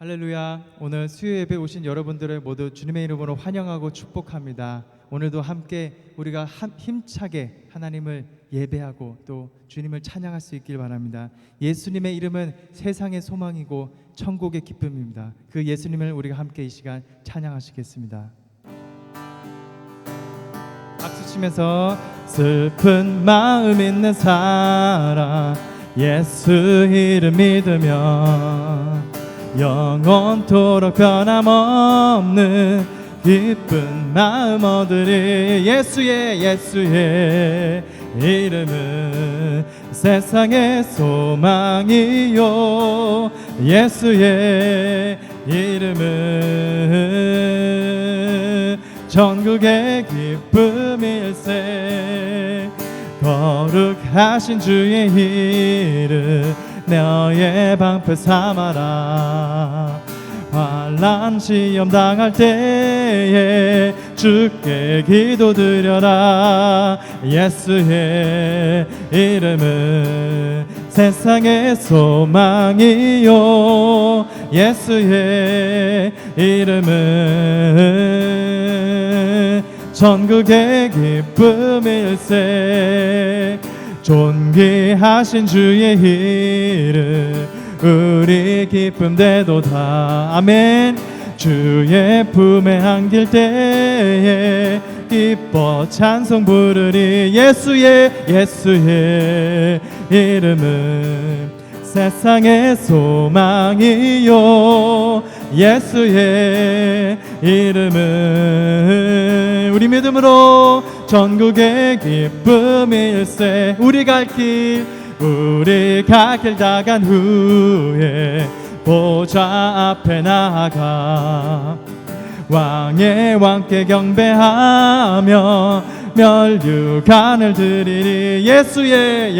할렐루야. 오늘 수요 예배 오신 여러분들을 모두 주님의 이름으로 환영하고 축복합니다. 오늘도 함께 우리가 힘차게 하나님을 예배하고 또 주님을 찬양할 수 있길 바랍니다. 예수님의 이름은 세상의 소망이고 천국의 기쁨입니다. 그 예수님을 우리가 함께 이 시간 찬양하시겠습니다. 박수 치면서 슬픈 마음 있는 사람 예수 이름 믿으면 영원토록 변함없는 기쁜 마음 얻으리. 예수의 이름은 세상의 소망이요 예수의 이름은 전국의 기쁨일세. 거룩하신 주의 이름 너의 방패 삼아라. 환난 시험 당할 때에 주께 기도드려라. 예수의 이름은 세상의 소망이요 예수의 이름은 전국의 기쁨일세. 존귀하신 주의 이름 우리 기쁨 되도다. 아멘. 주의 품에 안길 때에 기뻐 찬송 부르리. 예수의 이름은 세상의 소망이요 예수의 이름은 우리 믿음으로 전국의 기쁨일세. 우리 갈 길 다간 후에 보좌 앞에 나아가 왕의 왕께 경배하며 멸류관을 드리리. 예수의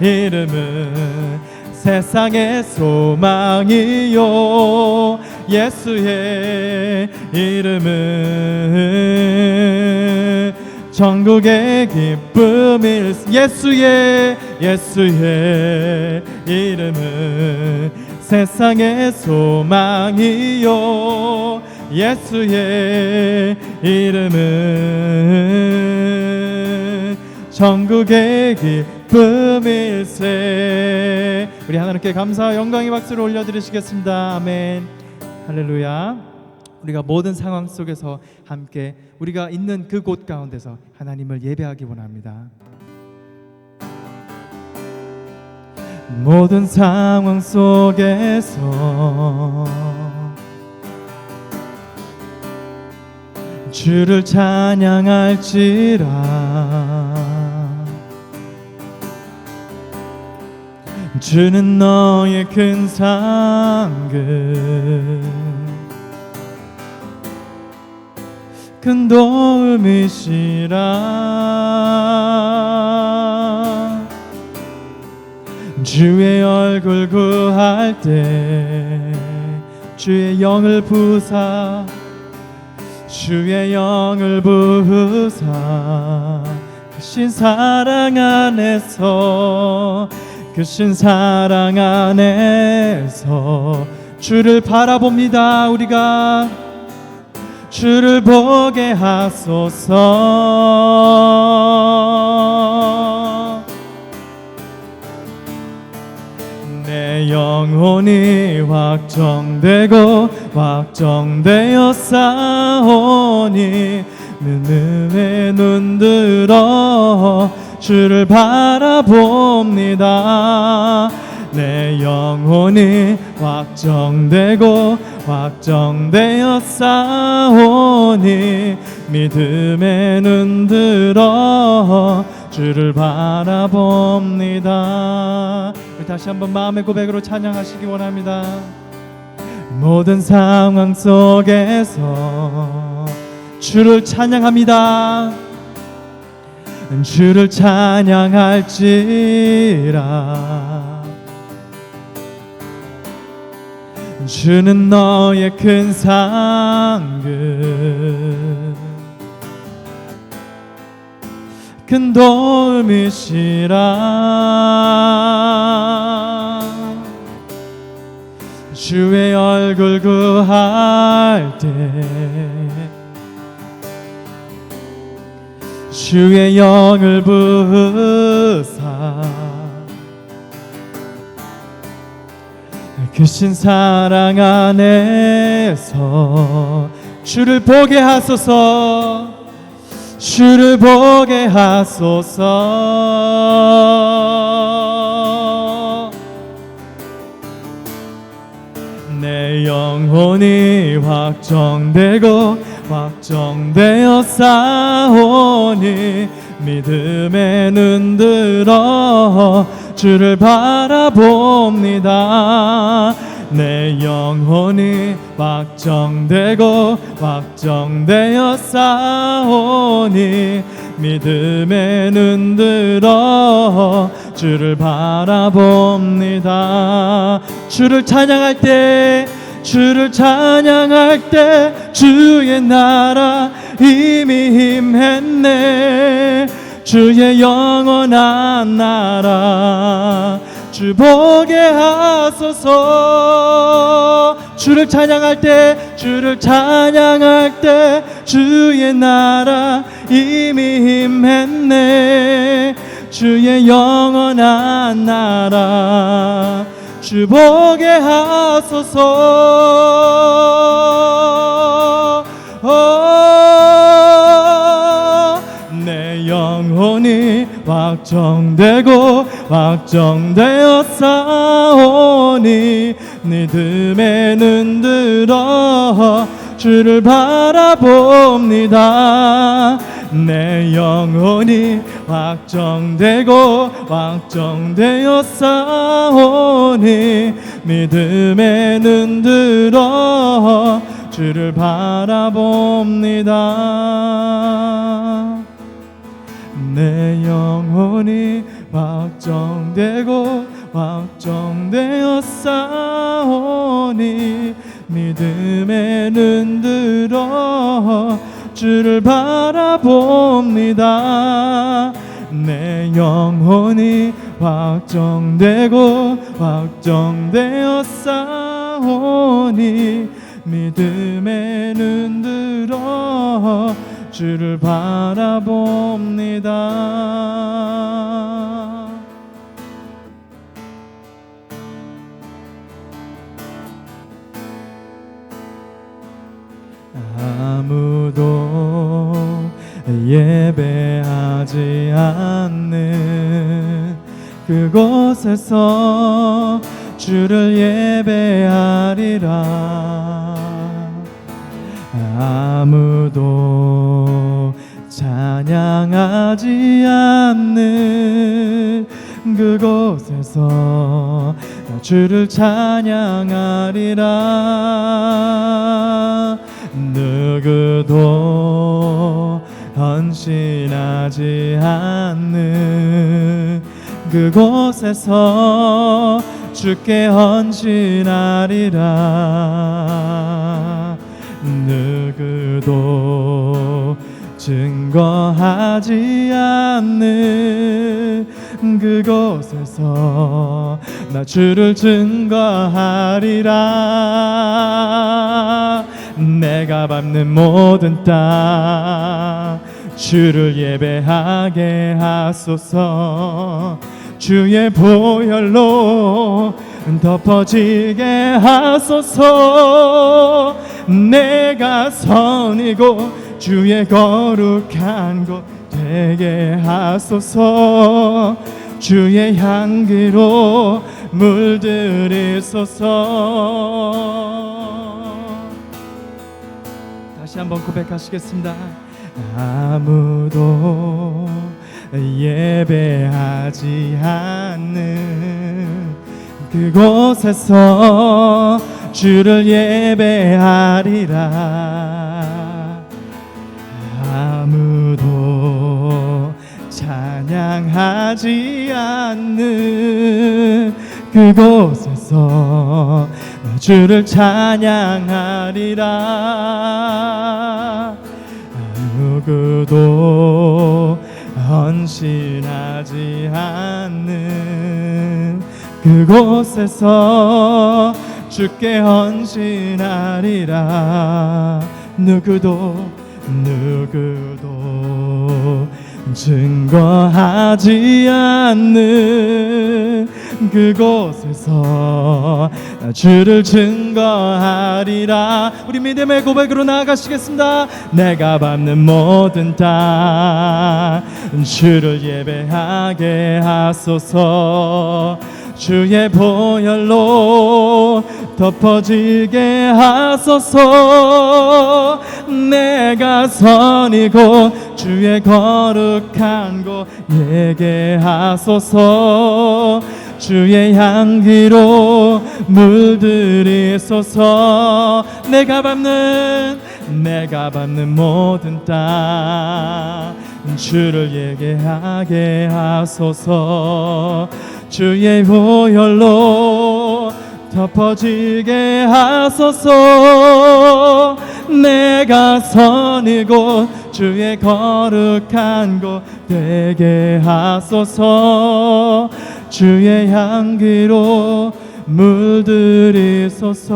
이름은 세상의 소망이요 예수의 이름은 전국의 기쁨일. 예수의 이름은 세상의 소망이요 예수의 이름은 전국의 기쁨일세. 우리 하나님께 감사와 영광의 박수를 올려드리시겠습니다. 아멘. 할렐루야. 우리가 모든 상황 속에서 함께 우리가 있는 그곳 가운데서 하나님을 예배하기 원합니다. 모든 상황 속에서 주를 찬양할지라. 주는 너의 큰 상급 큰 도움이시라. 주의 얼굴 구할 때 주의 영을 부사 주의 영을 부사 크신 사랑 안에서 주를 바라봅니다. 우리가 주를 보게 하소서. 내 영혼이 확정되어 싸우니 눈에 눈들어 주를 바라봅니다. 내 영혼이 확정되어 싸우니 믿음에 눈들어 주를 바라봅니다. 우리 다시 한번 마음의 고백으로 찬양하시기 원합니다. 모든 상황 속에서 주를 찬양합니다. 주를 찬양할지라. 주는 너의 큰 상급 큰 도움이시라. 주의 얼굴 구할 때 주의 영을 부으사 크신 사랑 안에서 주를 보게 하소서 주를 보게 하소서 내 영혼이 확정되고 확정되어 싸우니 믿음에 눈 들어 주를 바라봅니다 내 영혼이 확정되고 확정되어 싸우니 믿음에 눈 들어 주를 바라봅니다 주를 찬양할 때 주를 찬양할 때 주의 나라 이미 임했네 주의 영원한 나라 주 보게 하소서 주를 찬양할 때 주를 찬양할 때 주의 나라 이미 임했네 주의 영원한 나라 주 보게 하소서 내 영혼이 확정되고 확정되어 싸우니 믿음에 눈 들어 주를 바라봅니다 내 영혼이 확정되고 확정되어 싸우니 믿음에 눈 들어 주를 바라봅니다 내 영혼이 확정되고 확정되어 싸우니 믿음에 눈 들어 주를 바라봅니다 내 영혼이 확정되고 확정되어 싸우니 믿음에 눈 들어 주를 바라봅니다 아무도 예배하지 않는 그곳에서 주를 예배하리라 아무도 찬양하지 않는 그곳에서 주를 찬양하리라 누구도 헌신하지 않는 그곳에서 주께 헌신하리라 누구도 증거하지 않는 그곳에서 나 주를 증거하리라 내가 밟는 모든 땅 주를 예배하게 하소서 주의 보혈로 덮어지게 하소서 내가 선이고 주의 거룩한 곳 되게 하소서 주의 향기로 물들이소서 다시 한번 고백하시겠습니다 아무도 예배하지 않는 그곳에서 주를 예배하리라 아무도 찬양하지 않는 그곳에서 주를 찬양하리라 누구도 헌신하지 않는 그곳에서 주께 헌신하리라. 누구도 증거하지 않는 그곳에서 주를 증거하리라. 우리 믿음의 고백으로 나아가시겠습니다. 내가 밟는 모든 땅 주를 예배하게 하소서. 주의 보혈로 덮어지게 하소서. 내가 선이고 주의 거룩한 곳 예배하소서. 주의 향기로 물들이소서. 내가 밟는 모든 땅 주를 예배하게 하소서. 주의 보혈로 덮어지게 하소서. 내가 선이고 주의 거룩한 곳 되게 하소서. 주의 향기로 물들이소서.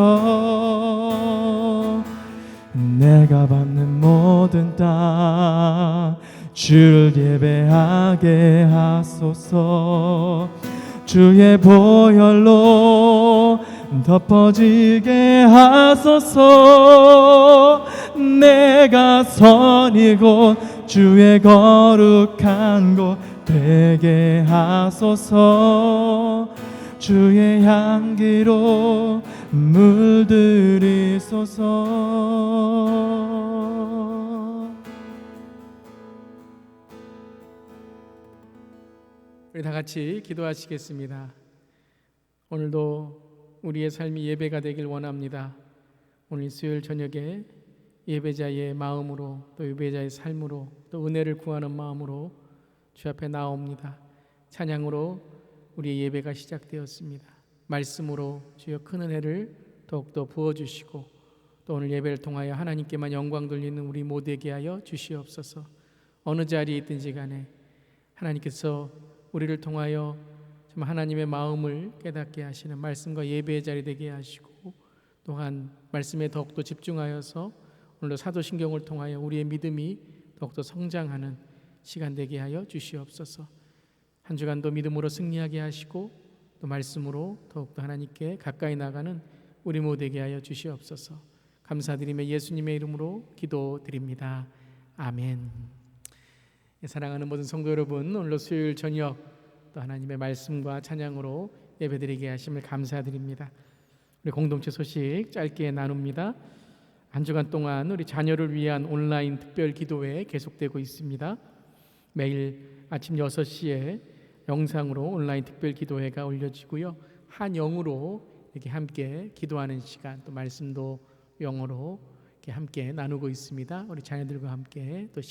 내가 밟는 모든 땅 주를 예배하게 하소서. 주의 보혈로 덮어지게 하소서. 내가 선이고 주의 거룩한 곳 되게 하소서. 주의 향기로 물들이소서. 우리 다 같이 기도하시겠습니다. 오늘도 우리의 삶이 예배가 되길 원합니다. 오늘 수요일 저녁에 예배자의 마음으로 또 예배자의 삶으로 또 은혜를 구하는 마음으로 주 앞에 나옵니다. 찬양으로 우리의 예배가 시작되었습니다. 말씀으로 주여 큰 은혜를 더욱더 부어주시고 또 오늘 예배를 통하여 하나님께만 영광 돌리는 우리 모두에게 하여 주시옵소서. 어느 자리에 있든지 간에 하나님께서 우리를 통하여 하나님의 마음을 깨닫게 하시는 말씀과 예배의 자리 되게 하시고 또한 말씀에 더욱더 집중하여서 오늘도 사도신경을 통하여 우리의 믿음이 더욱더 성장하는 시간 되게 하여 주시옵소서. 한 주간도 믿음으로 승리하게 하시고 또 말씀으로 더욱더 하나님께 가까이 나가는 우리 모두에게 하여 주시옵소서. 감사드리며 예수님의 이름으로 기도드립니다. 아멘. 사랑하는 모든 성도 여러분, 오늘 수요일 저녁 또 하나님의 말씀과 찬양으로 예배드리게 하심을 감사드립니다. 우리 공동체 소식 짧게 나눕니다. 한 주간 동안 우리 자녀를 위한 온라인 특별 기도회 계속되고 있습니다. 매일 아침 6시에 영상으로 온라인 특별 기도회가 올려지고요. 한 영으로 이렇게 함께 기도하는 시간, 또 말씀도 영어로 이렇게 함께 나누고 있습니다. 우리 자녀들과 함께 또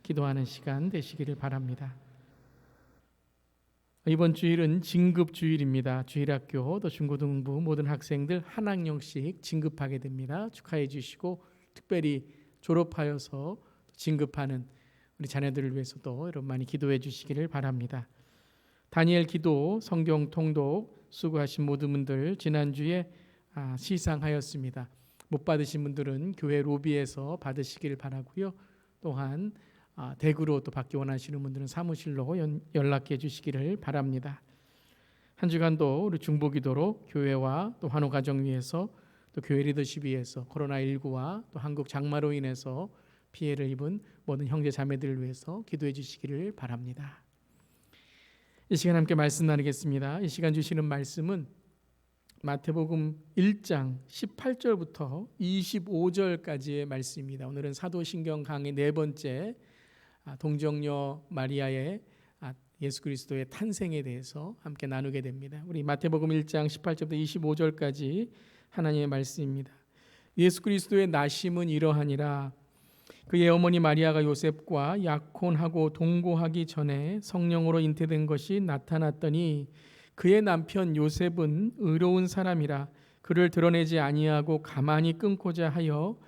기도하는 시간 되시기를 바랍니다. 이번 주일은 진급주일입니다. 주일학교 또 중고등부 모든 학생들 한 학년씩 진급하게 됩니다. 축하해 주시고 특별히 졸업하여서 진급하는 우리 자녀들을 위해서도 여러분 많이 기도해 주시기를 바랍니다. 다니엘 기도, 성경 통독 수고하신 모든 분들 지난주에 시상하였습니다. 못 받으신 분들은 교회 로비에서 받으시기를 바라고요. 또한 대구로 또 받기 원하시는 분들은 사무실로 연락해 주시기를 바랍니다. 한 주간도 우리 중보기도로 교회와 또 환우가정위에서 또 교회 리더십 위에서 코로나19와 또 한국 장마로 인해서 피해를 입은 모든 형제 자매들을 위해서 기도해 주시기를 바랍니다. 이 시간 함께 말씀 나누겠습니다. 이 시간 주시는 말씀은 마태복음 1장 18절부터 25절까지의 말씀입니다. 오늘은 사도신경 강의 네 번째 동정녀 마리아의 예수 그리스도의 탄생에 대해서 함께 나누게 됩니다. 우리 마태복음 1장 18절부터 25절까지 하나님의 말씀입니다. 예수 그리스도의 나심은 이러하니라. 그의 어머니 마리아가 요셉과 약혼하고 동거하기 전에 성령으로 잉태된 것이 나타났더니 그의 남편 요셉은 의로운 사람이라 그를 드러내지 아니하고 가만히 끊고자 하여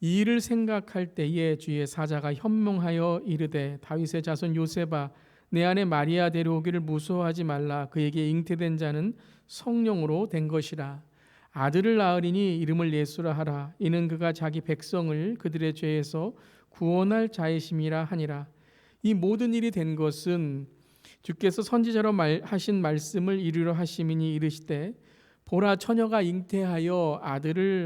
이 일을 생각할 때에 주의 사자가 현몽하여 이르되 다윗의 자손 요셉아 내 안에 마리아 데려오기를 무서워하지 말라. 그에게 잉태된 자는 성령으로 된 것이라. 아들을 낳으리니 이름을 예수라 하라. 이는 그가 자기 백성을 그들의 죄에서 구원할 자이심이라 하니라. 이 모든 일이 된 것은 주께서 선지자로 하신 말씀을 이루려 하심이니 이르시되 보라 처녀가 잉태하여 아들을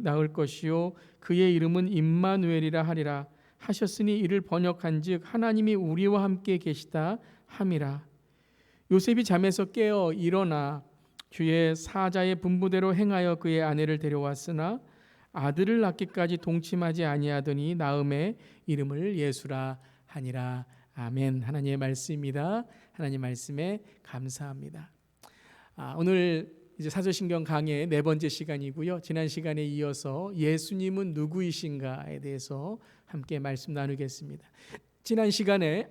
낳을 것이요 그의 이름은 임마누엘이라 하리라 하셨으니 이를 번역한즉 하나님이 우리와 함께 계시다 함이라. 요셉이 잠에서 깨어 일어나 주의 사자의 분부대로 행하여 그의 아내를 데려왔으나 아들을 낳기까지 동침하지 아니하더니 낳음에 이름을 예수라 하니라. 아멘. 하나님의 말씀입니다. 하나님 말씀에 감사합니다. 오늘 이제 사도신경 강의 4번째 시간이고요. 지난 시간에 이어서 예수님은 누구이신가에 대해서 함께 말씀 나누겠습니다. 지난 시간에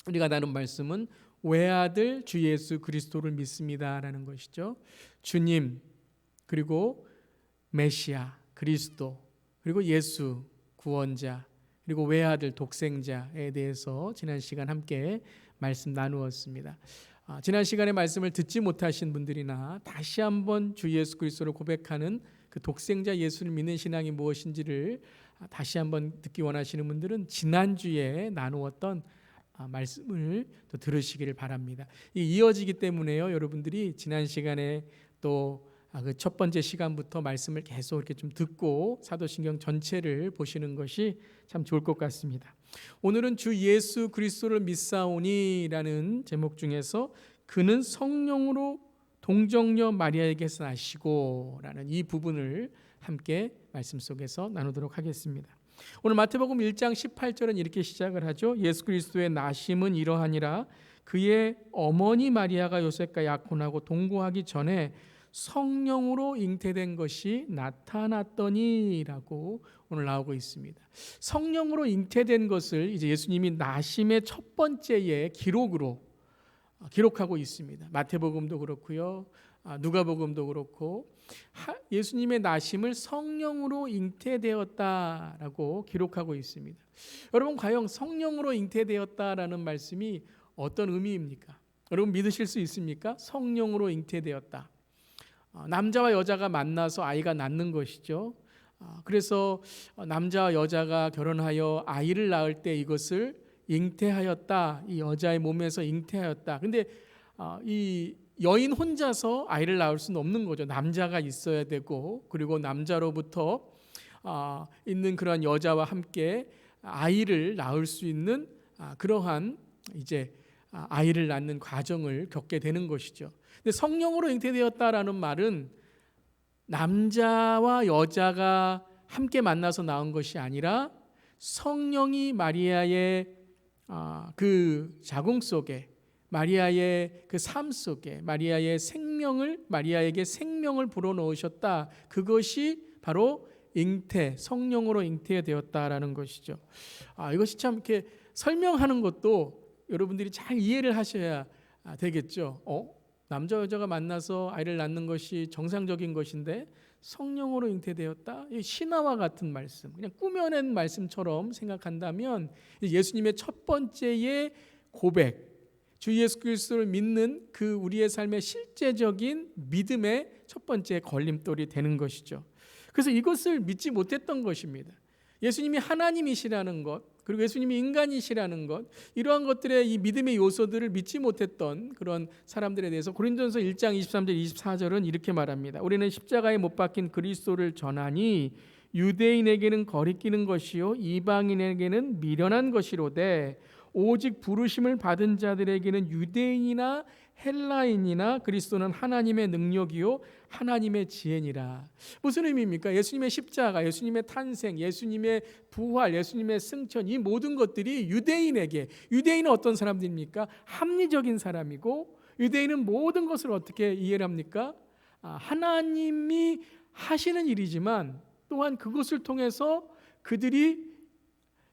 우리가 나눈 말씀은 외아들 주 예수 그리스도를 믿습니다라는 것이죠. 주님, 그리고 메시아 그리스도, 그리고 예수 구원자, 그리고 외아들 독생자에 대해서 지난 시간 함께 말씀 나누었습니다. 지난 시간에 말씀을 듣지 못하신 분들이나 다시 한번 주 예수 그리스도를 고백하는 그 독생자 예수를 믿는 신앙이 무엇인지를 다시 한번 듣기 원하시는 분들은 지난주에 나누었던 말씀을 또 들으시기를 바랍니다. 이어지기 때문에요. 여러분들이 지난 시간에 또 그 첫 번째 시간부터 말씀을 계속 이렇게 좀 듣고 사도신경 전체를 보시는 것이 참 좋을 것 같습니다. 오늘은 주 예수 그리스도를 믿사오니라는 제목 중에서 그는 성령으로 동정녀 마리아에게서 나시고라는 이 부분을 함께 말씀 속에서 나누도록 하겠습니다. 오늘 마태복음 1장 18절은 이렇게 시작을 하죠. 예수 그리스도의 나심은 이러하니라. 그의 어머니 마리아가 요셉과 약혼하고 동거하기 전에 성령으로 잉태된 것이 나타났더니라고 오늘 나오고 있습니다. 성령으로 잉태된 것을 이제 예수님이 나심의 첫 번째의 기록으로 기록하고 있습니다. 마태복음도 그렇고요, 누가복음도 그렇고 예수님의 나심을 성령으로 잉태되었다라고 기록하고 있습니다. 여러분, 과연 성령으로 잉태되었다라는 말씀이 어떤 의미입니까? 여러분 믿으실 수 있습니까? 성령으로 잉태되었다. 남자와 여자가 만나서 아이가 낳는 것이죠. 그래서 남자와 여자가 결혼하여 아이를 낳을 때 이것을 잉태하였다. 이 여자의 몸에서 잉태하였다. 근데 이 여인 혼자서 아이를 낳을 수는 없는 거죠. 남자가 있어야 되고, 그리고 남자로부터 있는 그런 여자와 함께 아이를 낳을 수 있는 그러한 이제 아이를 낳는 과정을 겪게 되는 것이죠. 근데 성령으로 잉태되었다라는 말은 남자와 여자가 함께 만나서 낳은 것이 아니라 성령이 마리아의 그 자궁 속에, 마리아의 그 삶 속에 마리아에게 생명을 불어넣으셨다. 그것이 바로 잉태, 성령으로 잉태되었다라는 것이죠. 이것이 참 이렇게 설명하는 것도 여러분들이 잘 이해를 하셔야 되겠죠. 남자 여자가 만나서 아이를 낳는 것이 정상적인 것인데 성령으로 잉태되었다? 이 신화와 같은 말씀, 그냥 꾸며낸 말씀처럼 생각한다면 예수님의 첫 번째의 고백, 주 예수 그리스도를 믿는 그 우리의 삶의 실제적인 믿음의 첫 번째 걸림돌이 되는 것이죠. 그래서 이것을 믿지 못했던 것입니다. 예수님이 하나님이시라는 것, 그리고 예수님이 인간이시라는 것, 이러한 것들의 이 믿음의 요소들을 믿지 못했던 그런 사람들에 대해서 고린도전서 1장 23절 24절은 이렇게 말합니다. 우리는 십자가에 못 박힌 그리스도를 전하니 유대인에게는 거리끼는 것이요 이방인에게는 미련한 것이로되 오직 부르심을 받은 자들에게는 유대인이나 헬라인이나 그리스도는 하나님의 능력이요 하나님의 지혜니라. 무슨 의미입니까? 예수님의 십자가, 예수님의 탄생, 예수님의 부활, 예수님의 승천, 이 모든 것들이 유대인에게, 유대인은 어떤 사람들입니까? 합리적인 사람이고, 유대인은 모든 것을 어떻게 이해를 합니까? 하나님이 하시는 일이지만 또한 그것을 통해서 그들이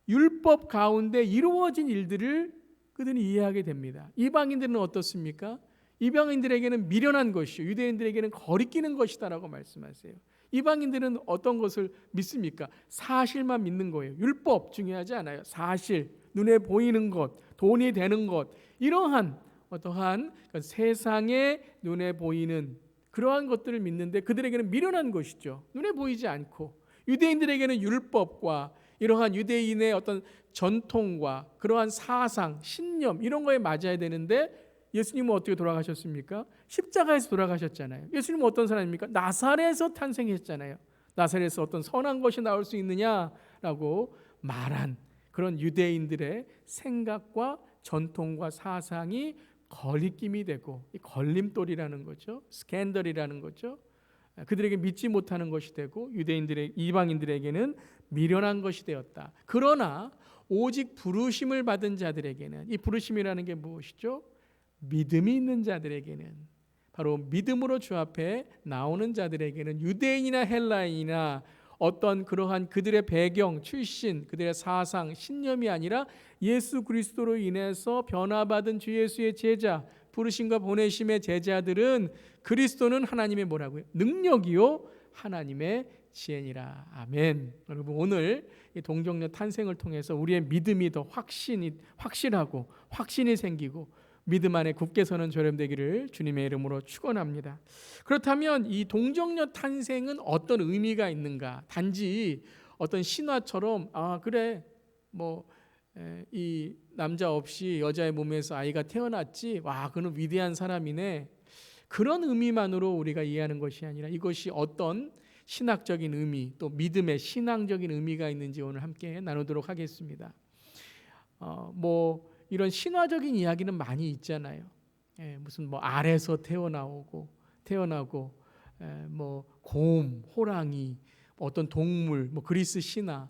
율법 가운데 이루어진 일들을 그들이 이해하게 됩니다. 이방인들은 어떻습니까? 이방인들에게는 미련한 것이요 유대인들에게는 거리끼는 것이다라고 말씀하세요. 이방인들은 어떤 것을 믿습니까? 사실만 믿는 거예요. 율법 중요하지 않아요. 사실, 눈에 보이는 것, 돈이 되는 것, 이러한 어떠한 세상에 눈에 보이는 그러한 것들을 믿는데 그들에게는 미련한 것이죠. 눈에 보이지 않고. 유대인들에게는 율법과 이러한 유대인의 어떤 전통과 그러한 사상, 신념 이런 거에 맞아야 되는데 예수님은 어떻게 돌아가셨습니까? 십자가에서 돌아가셨잖아요. 예수님은 어떤 사람입니까? 나사렛에서 탄생했잖아요. 나사렛에서 어떤 선한 것이 나올 수 있느냐라고 말한 그런 유대인들의 생각과 전통과 사상이 거리낌이 되고 걸림돌이라는 거죠. 스캔들이라는 거죠. 그들에게 믿지 못하는 것이 되고 이방인들에게는 미련한 것이 되었다. 그러나 오직 부르심을 받은 자들에게는, 이 부르심이라는 게 무엇이죠? 믿음이 있는 자들에게는, 바로 믿음으로 주 앞에 나오는 자들에게는 유대인이나 헬라인이나 어떤 그러한 그들의 배경, 출신, 그들의 사상, 신념이 아니라 예수 그리스도로 인해서 변화받은 주 예수의 제자, 부르심과 보내심의 제자들은 그리스도는 하나님의 뭐라고요? 능력이요 하나님의 지혜니라. 아멘. 여러분, 오늘 이 동정녀 탄생을 통해서 우리의 믿음이 더 확실하고 확신이 생기고 믿음 안에 굳게 서는 저렴 되기를 주님의 이름으로 축원합니다. 그렇다면 이 동정녀 탄생은 어떤 의미가 있는가? 단지 어떤 신화처럼 그래 이 남자 없이 여자의 몸에서 아이가 태어났지, 와 그는 위대한 사람이네, 그런 의미만으로 우리가 이해하는 것이 아니라 이것이 어떤 신학적인 의미, 또 믿음의 신앙적인 의미가 있는지 오늘 함께 나누도록 하겠습니다. 이런 신화적인 이야기는 많이 있잖아요. 무슨 알에서 태어나고 곰, 호랑이, 어떤 동물, 그리스 신화,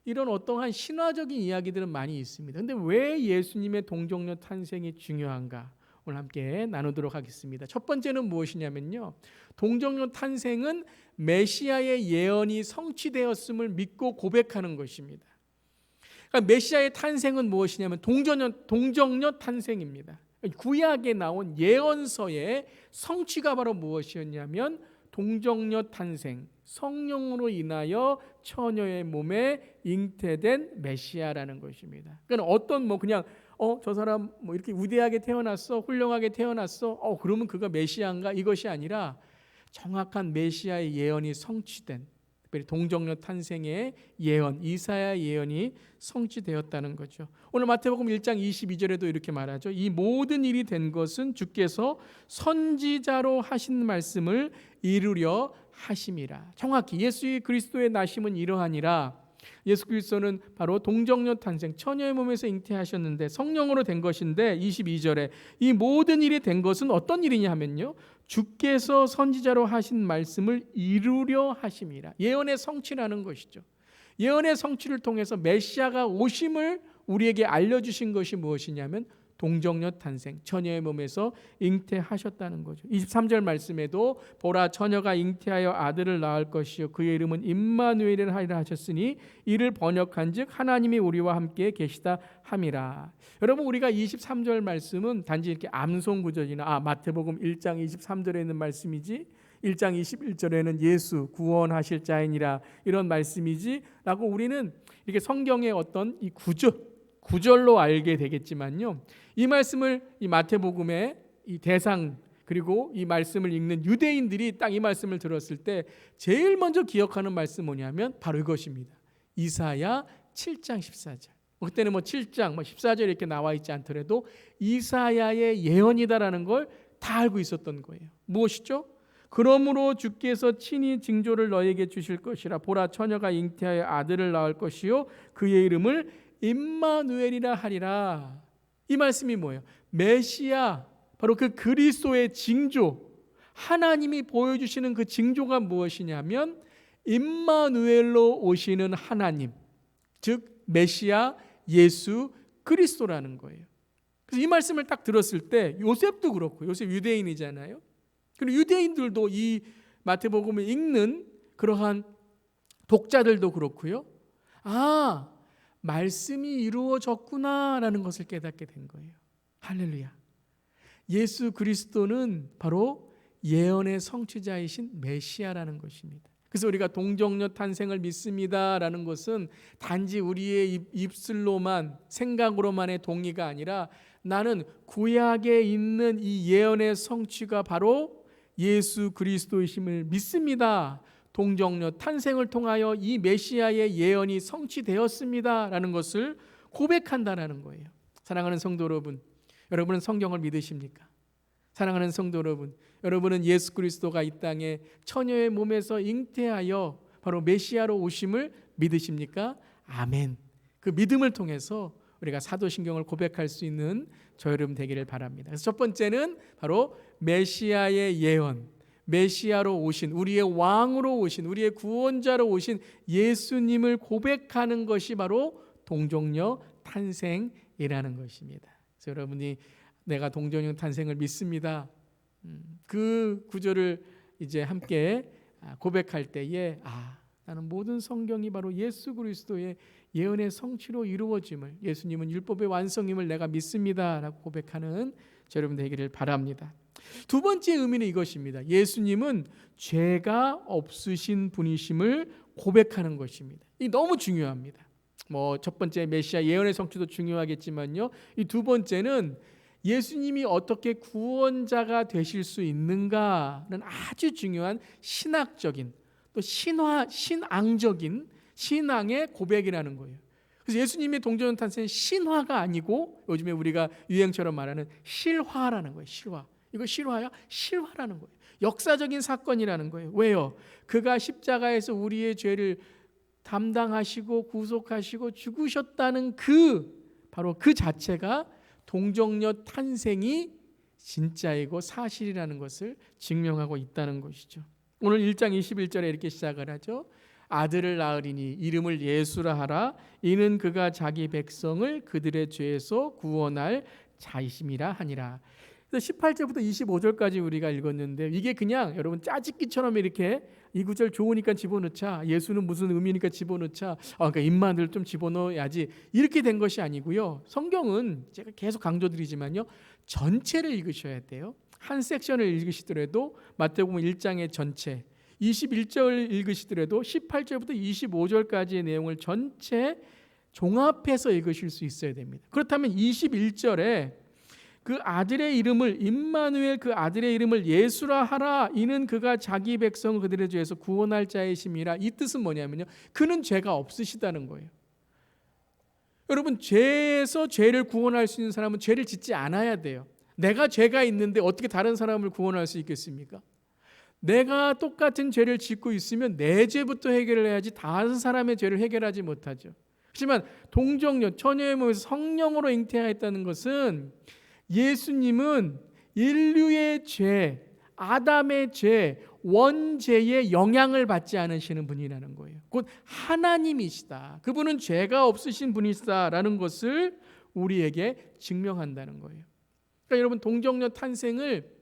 이런 어떠한 신화적인 이야기들은 많이 있습니다. 근데 왜 예수님의 동정녀 탄생이 중요한가? 오늘 함께 나누도록 하겠습니다. 첫 번째는 무엇이냐면요, 동정녀 탄생은 메시아의 예언이 성취되었음을 믿고 고백하는 것입니다. 그러니까 메시아의 탄생은 무엇이냐면 동정녀 탄생입니다. 구약에 나온 예언서의 성취가 바로 무엇이었냐면 동정녀 탄생, 성령으로 인하여 처녀의 몸에 잉태된 메시아라는 것입니다. 그러니까 어떤 그냥 저 사람 이렇게 위대하게 태어났어, 훌륭하게 태어났어, 그러면 그가 메시아인가? 이것이 아니라 정확한 메시아의 예언이 성취된, 특별히 동정녀 탄생의 예언, 이사야 예언이 성취되었다는 거죠. 오늘 마태복음 1장 22절에도 이렇게 말하죠. 이 모든 일이 된 것은 주께서 선지자로 하신 말씀을 이루려 하심이라. 정확히 예수 그리스도의 나심은 이러하니라. 예수 그리스도는 바로 동정녀 탄생, 처녀의 몸에서 잉태하셨는데 성령으로 된 것인데, 22절에 이 모든 일이 된 것은 어떤 일이냐 하면요, 주께서 선지자로 하신 말씀을 이루려 하심이라. 예언의 성취라는 것이죠. 예언의 성취를 통해서 메시아가 오심을 우리에게 알려주신 것이 무엇이냐면 동정녀 탄생, 처녀의 몸에서 잉태하셨다는 거죠. 23절 말씀에도 보라 처녀가 잉태하여 아들을 낳을 것이요 그의 이름은 임마누엘이라 하리라 하셨으니 이를 번역한즉 하나님이 우리와 함께 계시다 함이라. 여러분, 우리가 23절 말씀은 단지 이렇게 암송 구절이나 마태복음 1장 23절에 있는 말씀이지, 1장 21절에는 예수 구원하실 자이니라 이런 말씀이지 라고 우리는 이렇게 성경의 어떤 이 구절로 알게 되겠지만요, 이 말씀을 이 마태복음의 이 대상, 그리고 이 말씀을 읽는 유대인들이 딱 이 말씀을 들었을 때 제일 먼저 기억하는 말씀 뭐냐면 바로 이것입니다. 이사야 7장 14절. 그때는 7장 14절 이렇게 나와 있지 않더라도 이사야의 예언이다라는 걸 다 알고 있었던 거예요. 무엇이죠? 그러므로 주께서 친히 징조를 너에게 주실 것이라. 보라 처녀가 잉태하여 아들을 낳을 것이요 그의 이름을 임마누엘이라 하리라. 이 말씀이 뭐예요? 메시아, 바로 그 그리스도의 징조, 하나님이 보여주시는 그 징조가 무엇이냐면 임마누엘로 오시는 하나님, 즉 메시아 예수 그리스도라는 거예요. 그래서 이 말씀을 딱 들었을 때 요셉도 그렇고, 요셉 유대인이잖아요. 그리고 유대인들도 이 마태복음을 읽는 그러한 독자들도 그렇고요. 말씀이 이루어졌구나라는 것을 깨닫게 된 거예요. 할렐루야. 예수 그리스도는 바로 예언의 성취자이신 메시아라는 것입니다. 그래서 우리가 동정녀 탄생을 믿습니다라는 것은 단지 우리의 입술로만, 생각으로만의 동의가 아니라 나는 구약에 있는 이 예언의 성취가 바로 예수 그리스도이심을 믿습니다. 동정녀 탄생을 통하여 이 메시아의 예언이 성취되었습니다 라는 것을 고백한다라는 거예요. 사랑하는 성도 여러분, 여러분은 성경을 믿으십니까? 사랑하는 성도 여러분, 여러분은 예수 그리스도가 이 땅에 처녀의 몸에서 잉태하여 바로 메시아로 오심을 믿으십니까? 아멘. 그 믿음을 통해서 우리가 사도신경을 고백할 수 있는 저 여러분 되기를 바랍니다. 그래서 첫 번째는 바로 메시아의 예언, 메시아로 오신, 우리의 왕으로 오신, 우리의 구원자로 오신 예수님을 고백하는 것이 바로 동정녀 탄생이라는 것입니다. 그래서 여러분이 내가 동정녀 탄생을 믿습니다, 그 구절을 이제 함께 고백할 때에 나는 모든 성경이 바로 예수 그리스도의 예언의 성취로 이루어짐을, 예수님은 율법의 완성임을 내가 믿습니다 라고 고백하는 저 여러분 되기를 바랍니다. 두 번째 의미는 이것입니다. 예수님은 죄가 없으신 분이심을 고백하는 것입니다. 이 너무 중요합니다. 첫 번째 메시아 예언의 성취도 중요하겠지만요, 이 두 번째는 예수님이 어떻게 구원자가 되실 수 있는가는 아주 중요한 신학적인 또 신앙적인 신앙의 고백이라는 거예요. 그래서 예수님의 동정녀 탄생은 신화가 아니고 요즘에 우리가 유행처럼 말하는 실화라는 거예요. 실화. 이거 실화야? 실화라는 거예요. 역사적인 사건이라는 거예요. 왜요? 그가 십자가에서 우리의 죄를 담당하시고 구속하시고 죽으셨다는 바로 그 자체가 동정녀 탄생이 진짜이고 사실이라는 것을 증명하고 있다는 것이죠. 오늘 1장 21절에 이렇게 시작을 하죠. 아들을 낳으리니 이름을 예수라 하라. 이는 그가 자기 백성을 그들의 죄에서 구원할 자이심이라 하니라. 그래서 18절부터 25절까지 우리가 읽었는데 이게 그냥 여러분 짜집기처럼 이렇게 이 구절 좋으니까 집어넣자, 예수는 무슨 의미니까 집어넣자, 그러니까 입만을 좀 집어넣어야지, 이렇게 된 것이 아니고요. 성경은 제가 계속 강조드리지만요, 전체를 읽으셔야 돼요. 한 섹션을 읽으시더라도 마태복음 1장의 전체, 21절 읽으시더라도 18절부터 25절까지의 내용을 전체 종합해서 읽으실 수 있어야 됩니다. 그렇다면 21절에 그 아들의 이름을 임마누엘, 그 아들의 이름을 예수라 하라. 이는 그가 자기 백성 그들의 죄에서 구원할 자이심이라. 이 뜻은 뭐냐면요, 그는 죄가 없으시다는 거예요. 여러분, 죄에서 죄를 구원할 수 있는 사람은 죄를 짓지 않아야 돼요. 내가 죄가 있는데 어떻게 다른 사람을 구원할 수 있겠습니까? 내가 똑같은 죄를 짓고 있으면 내 죄부터 해결을 해야지 다른 사람의 죄를 해결하지 못하죠. 하지만 동정녀, 처녀의 몸에서 성령으로 잉태하였다는 것은 예수님은 인류의 죄, 아담의 죄, 원죄의 영향을 받지 않으시는 분이라는 거예요. 곧 하나님이시다. 그분은 죄가 없으신 분이시다라는 것을 우리에게 증명한다는 거예요. 그러니까 여러분, 동정녀 탄생을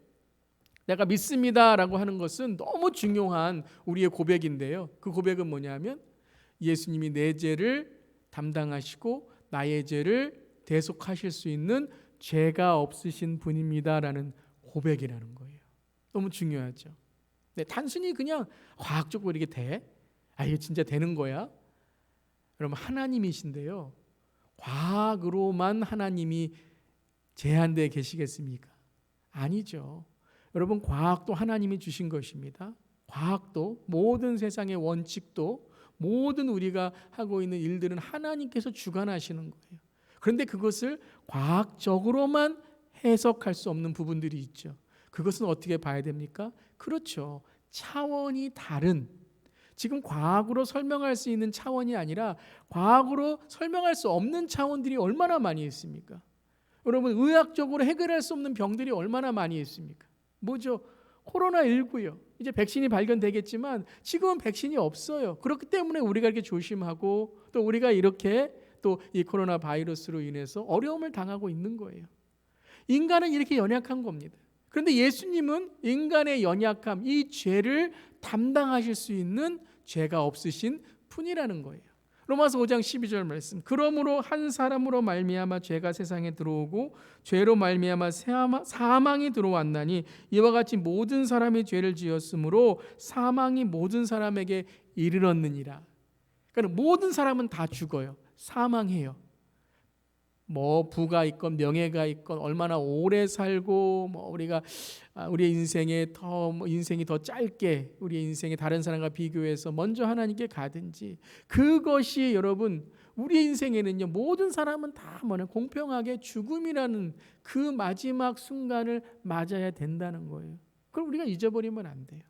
내가 믿습니다라고 하는 것은 너무 중요한 우리의 고백인데요. 그 고백은 뭐냐면 예수님이 내 죄를 담당하시고 나의 죄를 대속하실 수 있는 죄가 없으신 분입니다라는 고백이라는 거예요. 너무 중요하죠. 네, 단순히 그냥 과학적으로 이게 돼? 이게 진짜 되는 거야? 여러분, 하나님이신데요, 과학으로만 하나님이 제한되어 계시겠습니까? 아니죠. 여러분, 과학도 하나님이 주신 것입니다. 과학도, 모든 세상의 원칙도, 모든 우리가 하고 있는 일들은 하나님께서 주관하시는 거예요. 그런데 그것을 과학적으로만 해석할 수 없는 부분들이 있죠. 그것은 어떻게 봐야 됩니까? 그렇죠. 차원이 다른, 지금 과학으로 설명할 수 있는 차원이 아니라 과학으로 설명할 수 없는 차원들이 얼마나 많이 있습니까? 여러분, 의학적으로 해결할 수 없는 병들이 얼마나 많이 있습니까? 뭐죠? 코로나19요. 이제 백신이 발견되겠지만 지금은 백신이 없어요. 그렇기 때문에 우리가 이렇게 조심하고 또 우리가 이렇게 또 이 코로나 바이러스로 인해서 어려움을 당하고 있는 거예요. 인간은 이렇게 연약한 겁니다. 그런데 예수님은 인간의 연약함, 이 죄를 담당하실 수 있는 죄가 없으신 분이라는 거예요. 로마서 5장 12절 말씀. 그러므로 한 사람으로 말미암아 죄가 세상에 들어오고 죄로 말미암아 사망이 들어왔나니 이와 같이 모든 사람이 죄를 지었으므로 사망이 모든 사람에게 이르렀느니라. 그러니까 모든 사람은 다 죽어요. 사망해요. 뭐 부가 있건 명예가 있건 얼마나 오래 살고 뭐 우리가 우리의 인생에 인생이 더 짧게 우리의 인생에 다른 사람과 비교해서 먼저 하나님께 가든지, 그것이 여러분 우리의 인생에는요, 모든 사람은 다 공평하게 죽음이라는 그 마지막 순간을 맞아야 된다는 거예요. 그걸 우리가 잊어버리면 안 돼요.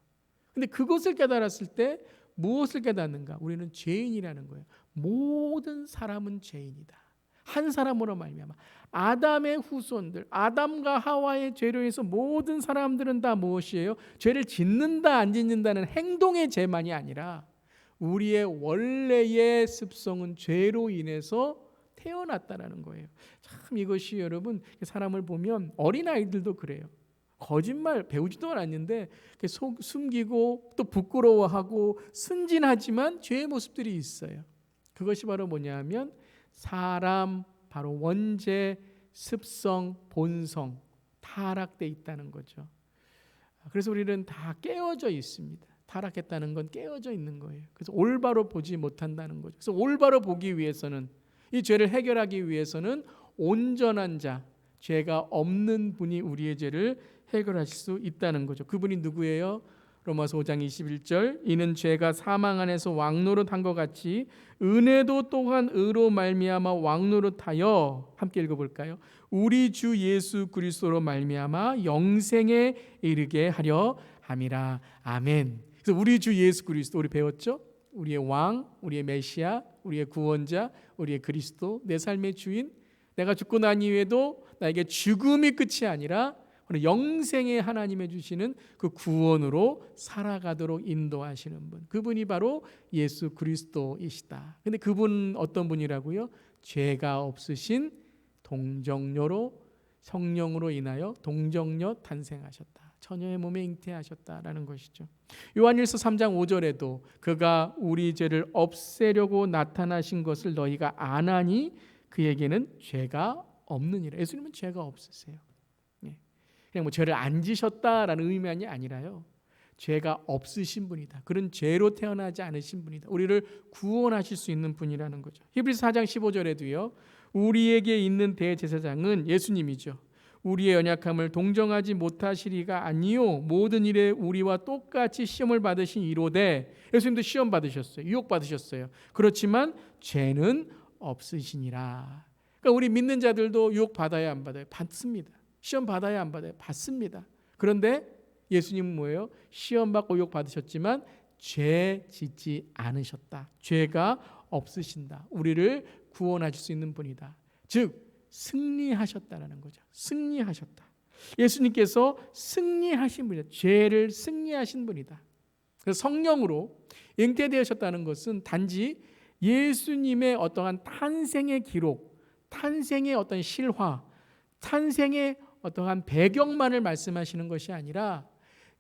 근데 그것을 깨달았을 때 무엇을 깨닫는가? 우리는 죄인이라는 거예요. 모든 사람은 죄인이다. 한 사람으로 말미암아 아담의 후손들, 아담과 하와의 죄로 인해서 모든 사람들은 다 무엇이에요? 죄를 짓는다 안 짓는다는 행동의 죄만이 아니라 우리의 원래의 습성은 죄로 인해서 태어났다라는 거예요. 참 이것이 여러분, 사람을 보면 어린아이들도 그래요. 거짓말 배우지도 않았는데 숨기고 또 부끄러워하고 순진하지만 죄의 모습들이 있어요. 그것이 바로 뭐냐면 사람 바로 원죄, 습성, 본성 타락돼 있다는 거죠. 그래서 우리는 다 깨어져 있습니다. 타락했다는 건 깨어져 있는 거예요. 그래서 올바로 보지 못한다는 거죠. 그래서 올바로 보기 위해서는, 이 죄를 해결하기 위해서는 온전한 자, 죄가 없는 분이 우리의 죄를 해결하실 수 있다는 거죠. 그분이 누구예요? 로마서 5장 21절, 이는 죄가 사망 안에서 왕노릇한 것 같이 은혜도 또한 의로 말미암아 왕노릇하여, 함께 읽어볼까요? 우리 주 예수 그리스도로 말미암아 영생에 이르게 하려 함이라. 아멘. 그래서 우리 주 예수 그리스도, 우리 배웠죠? 우리의 왕, 우리의 메시아, 우리의 구원자, 우리의 그리스도, 내 삶의 주인, 내가 죽고 난 이후에도 나에게 죽음이 끝이 아니라 영생의 하나님의 주시는 그 구원으로 살아가도록 인도하시는 분, 그분이 바로 예수 그리스도이시다. 근데 그분은 어떤 분이라고요? 죄가 없으신 동정녀로, 성령으로 인하여 동정녀 탄생하셨다. 처녀의 몸에 잉태하셨다라는 것이죠. 요한일서 3장 5절에도 그가 우리 죄를 없애려고 나타나신 것을 너희가 아나니 그에게는 죄가 없느니라. 예수님은 죄가 없으세요. 그냥 죄를 안 지셨다라는 의미만이 아니라요, 죄가 없으신 분이다. 그런 죄로 태어나지 않으신 분이다. 우리를 구원하실 수 있는 분이라는 거죠. 히브리서 4장 15절에도요, 우리에게 있는 대제사장은 예수님이죠. 우리의 연약함을 동정하지 못하시리가 아니요 모든 일에 우리와 똑같이 시험을 받으신 이로되, 예수님도 시험 받으셨어요. 유혹 받으셨어요. 그렇지만 죄는 없으시니라. 그러니까 우리 믿는 자들도 유혹 받아야 안 받아요? 받습니다. 시험 받아야 안 받아요? 받습니다. 그런데 예수님은 뭐예요? 시험 받고 유혹 받으셨지만 죄 짓지 않으셨다. 죄가 없으신다. 우리를 구원하실 수 있는 분이다. 즉 승리하셨다라는 거죠. 승리하셨다. 예수님께서 승리하신 분이다. 죄를 승리하신 분이다. 그래서 성령으로 잉태되셨다는 것은 단지 예수님의 어떠한 탄생의 기록, 탄생의 어떤 실화, 탄생의 어떠한 배경만을 말씀하시는 것이 아니라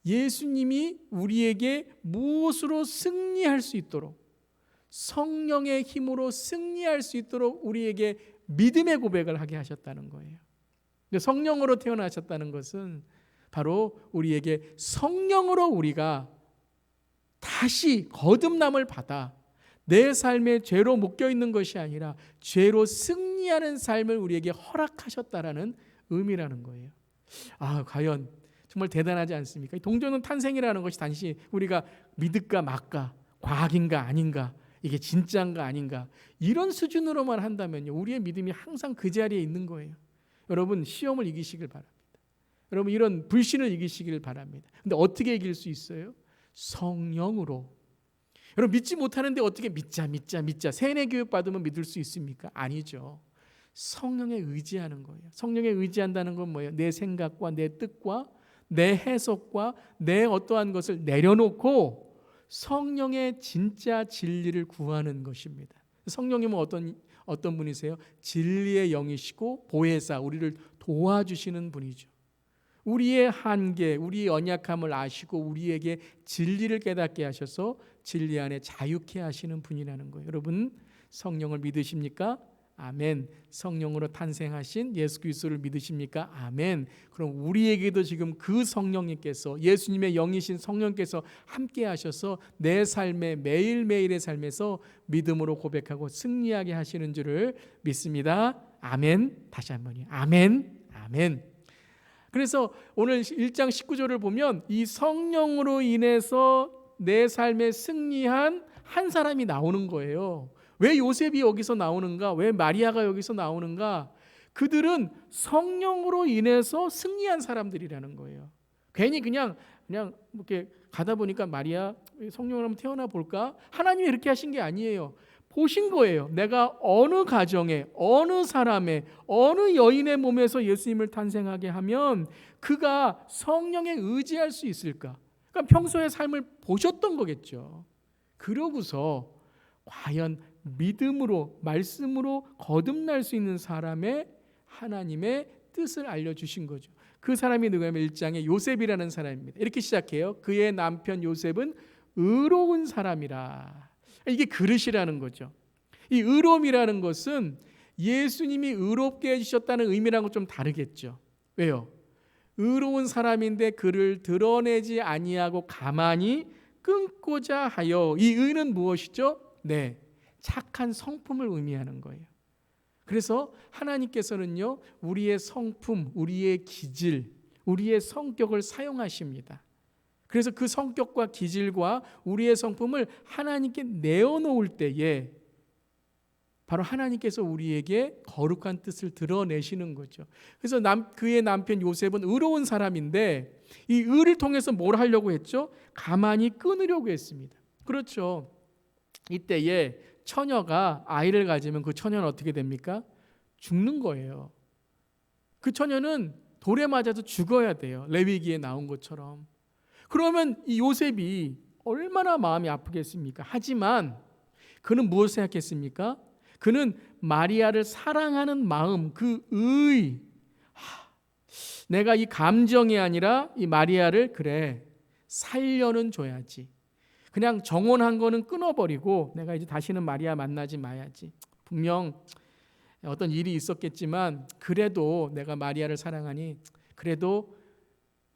예수님이 우리에게 무엇으로 승리할 수 있도록, 성령의 힘으로 승리할 수 있도록 우리에게 믿음의 고백을 하게 하셨다는 거예요. 성령으로 태어나셨다는 것은 바로 우리에게 성령으로 우리가 다시 거듭남을 받아 내 삶에 죄로 묶여있는 것이 아니라 죄로 승리하는 삶을 우리에게 허락하셨다라는 의미라는 거예요. 과연 정말 대단하지 않습니까? 동정녀 탄생이라는 것이 단지 우리가 믿을까 말까, 과학인가 아닌가, 이게 진짜인가 아닌가, 이런 수준으로만 한다면요, 우리의 믿음이 항상 그 자리에 있는 거예요. 여러분 시험을 이기시길 바랍니다. 여러분 이런 불신을 이기시길 바랍니다. 근데 어떻게 이길 수 있어요? 성령으로. 여러분 믿지 못하는데 어떻게 믿자 세뇌 교육 받으면 믿을 수 있습니까? 아니죠. 성령에 의지하는 거예요. 성령에 의지한다는 건 뭐예요? 내 생각과 내 뜻과 내 해석과 내 어떠한 것을 내려놓고 성령의 진짜 진리를 구하는 것입니다. 성령님은 어떤 분이세요? 진리의 영이시고 보혜사, 우리를 도와주시는 분이죠. 우리의 한계, 우리의 연약함을 아시고 우리에게 진리를 깨닫게 하셔서 진리 안에 자유케 하시는 분이라는 거예요. 여러분 성령을 믿으십니까? 아멘. 성령으로 탄생하신 예수 그리스도를 믿으십니까? 아멘. 그럼 우리에게도 지금 그 성령님께서, 예수님의 영이신 성령께서 함께 하셔서 내 삶의 매일매일의 삶에서 믿음으로 고백하고 승리하게 하시는 줄을 믿습니다. 아멘. 다시 한번요. 아멘. 아멘. 그래서 오늘 1장 19절을 보면 이 성령으로 인해서 내 삶에 승리한 한 사람이 나오는 거예요. 왜 요셉이 여기서 나오는가? 왜 마리아가 여기서 나오는가? 그들은 성령으로 인해서 승리한 사람들이라는 거예요. 괜히 그냥 이렇게 가다 보니까 마리아 성령으로 한번 태어나 볼까? 하나님이 이렇게 하신 게 아니에요. 보신 거예요. 내가 어느 가정에, 어느 사람의, 어느 여인의 몸에서 예수님을 탄생하게 하면 그가 성령에 의지할 수 있을까? 그러니까 평소의 삶을 보셨던 거겠죠. 그러고서 과연 믿음으로, 말씀으로 거듭날 수 있는 사람의 하나님의 뜻을 알려주신 거죠. 그 사람이 누구냐면 1장에 요셉이라는 사람입니다. 이렇게 시작해요. 그의 남편 요셉은 의로운 사람이라. 이게 그릇이라는 거죠. 이 의로움이라는 것은 예수님이 의롭게 해주셨다는 의미랑은 좀 다르겠죠. 왜요? 의로운 사람인데 그를 드러내지 아니하고 가만히 끊고자 하여. 이 의는 무엇이죠? 네, 착한 성품을 의미하는 거예요. 그래서 하나님께서는요, 우리의 성품, 우리의 기질, 우리의 성격을 사용하십니다. 그래서 그 성격과 기질과 우리의 성품을 하나님께 내어놓을 때에 바로 하나님께서 우리에게 거룩한 뜻을 드러내시는 거죠. 그래서 그의 남편 요셉은 의로운 사람인데 이 의를 통해서 뭘 하려고 했죠? 가만히 끊으려고 했습니다. 그렇죠. 이때에 처녀가 아이를 가지면 그 처녀는 어떻게 됩니까? 죽는 거예요. 그 처녀는 돌에 맞아서 죽어야 돼요. 레위기에 나온 것처럼. 그러면 이 요셉이 얼마나 마음이 아프겠습니까? 하지만 그는 무엇을 생각했습니까? 그는 마리아를 사랑하는 마음, 그 의, 내가 이 감정이 아니라 이 마리아를 그래 살려는 줘야지. 그냥 정혼한 거는 끊어버리고 내가 이제 다시는 마리아 만나지 마야지. 분명 어떤 일이 있었겠지만 그래도 내가 마리아를 사랑하니 그래도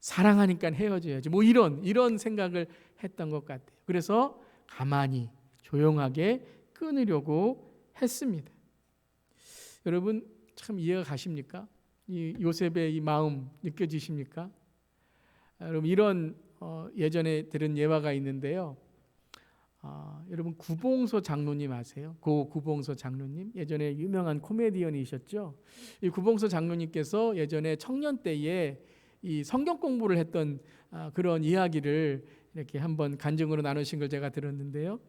사랑하니까 헤어져야지. 뭐 이런 생각을 했던 것 같아요. 그래서 가만히 조용하게 끊으려고 했습니다. 여러분 참 이해가 가십니까? 이 요셉의 이 마음 느껴지십니까? 여러분 이런 예전에 들은 예화가 있는데요. 여러분 구봉서 장로님 아세요? 고 구봉서 장로님 예전에 유명한 코미디언이셨죠. 이 구봉서 장로님께서 예전에 청년 때에 이 성경 공부를 했던 그런 이야기를 이렇게 한번 간증으로 나누신 걸 제가 들었는데요.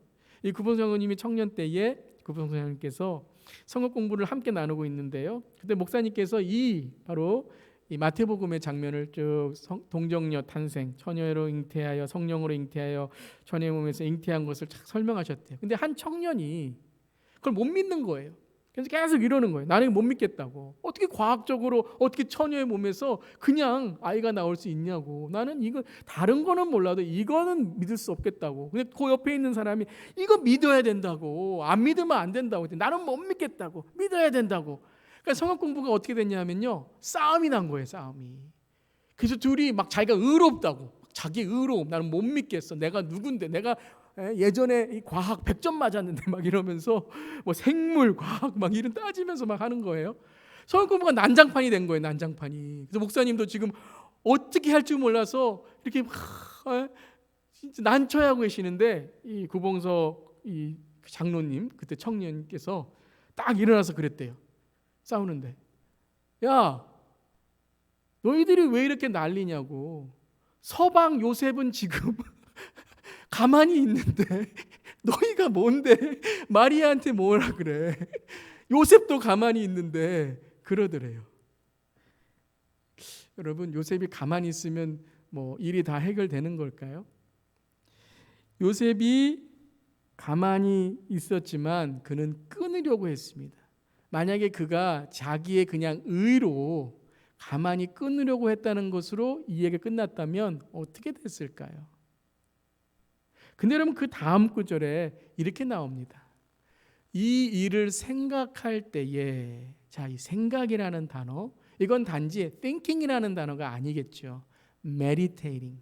이 구봉서 장로님이 청년 때에 구봉서 장로님께서 성경 공부를 함께 나누고 있는데요. 그때 목사님께서 바로 이 마태복음의 장면을 쭉 동정녀 탄생, 처녀로 잉태하여 성령으로 잉태하여 처녀의 몸에서 잉태한 것을 설명하셨대요. 근데 한 청년이 그걸 못 믿는 거예요. 그래서 계속 이러는 거예요. 나는 못 믿겠다고. 어떻게 과학적으로 어떻게 처녀의 몸에서 그냥 아이가 나올 수 있냐고. 나는 이거 다른 거는 몰라도 이거는 믿을 수 없겠다고. 근데 그 옆에 있는 사람이 이거 믿어야 된다고. 안 믿으면 안 된다고. 나는 못 믿겠다고. 믿어야 된다고. 그러니까 성경 공부가 어떻게 됐냐면요, 싸움이 난 거예요. 싸움이. 그래서 둘이 막 자기가 의롭다고, 자기 의로움, 나는 못 믿겠어. 내가 누군데, 내가 예전에 이 과학 100점 맞았는데 막 이러면서 뭐 생물, 과학 막 이런 따지면서 막 하는 거예요. 성경 공부가 난장판이 된 거예요. 난장판이. 그래서 목사님도 지금 어떻게 할 줄 몰라서 이렇게 막 진짜 난처해하고 계시는데 이 구봉서 이 장로님, 그때 청년께서 딱 일어나서 그랬대요. 싸우는데, 야, 너희들이 왜 이렇게 난리냐고. 서방 요셉은 지금 가만히 있는데 너희가 뭔데 마리아한테 뭐라 그래. 요셉도 가만히 있는데 그러더래요. 여러분, 요셉이 가만히 있으면 뭐 일이 다 해결되는 걸까요? 요셉이 가만히 있었지만 그는 끊으려고 했습니다. 만약에 그가 자기의 그냥 의로 가만히 끊으려고 했다는 것으로 이야기가 끝났다면 어떻게 됐을까요? 근데 여러분 그 다음 구절에 이렇게 나옵니다. 이 일을 생각할 때에, 자, 이 생각이라는 단어, 이건 단지 thinking이라는 단어가 아니겠죠. meditating,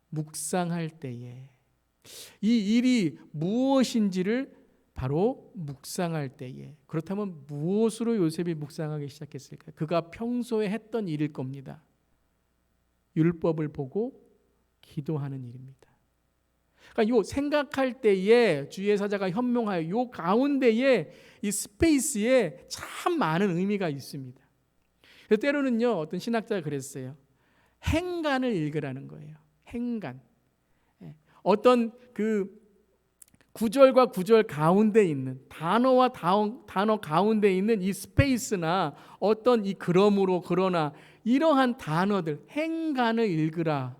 묵상할 때에 이 일이 무엇인지를 바로 묵상할 때에. 그렇다면 무엇으로 요셉이 묵상하기 시작했을까요? 그가 평소에 했던 일일 겁니다. 율법을 보고 기도하는 일입니다. 그러니까 요 생각할 때에 주의 사자가 현몽하여 요 가운데에 이 스페이스에 참 많은 의미가 있습니다. 그래서 때로는요, 어떤 신학자가 그랬어요. 행간을 읽으라는 거예요. 행간. 어떤 그 구절과 구절 가운데 있는 단어와 단어 가운데 있는 이 스페이스나 어떤 이 그러므로 그러나 이러한 단어들 행간을 읽으라.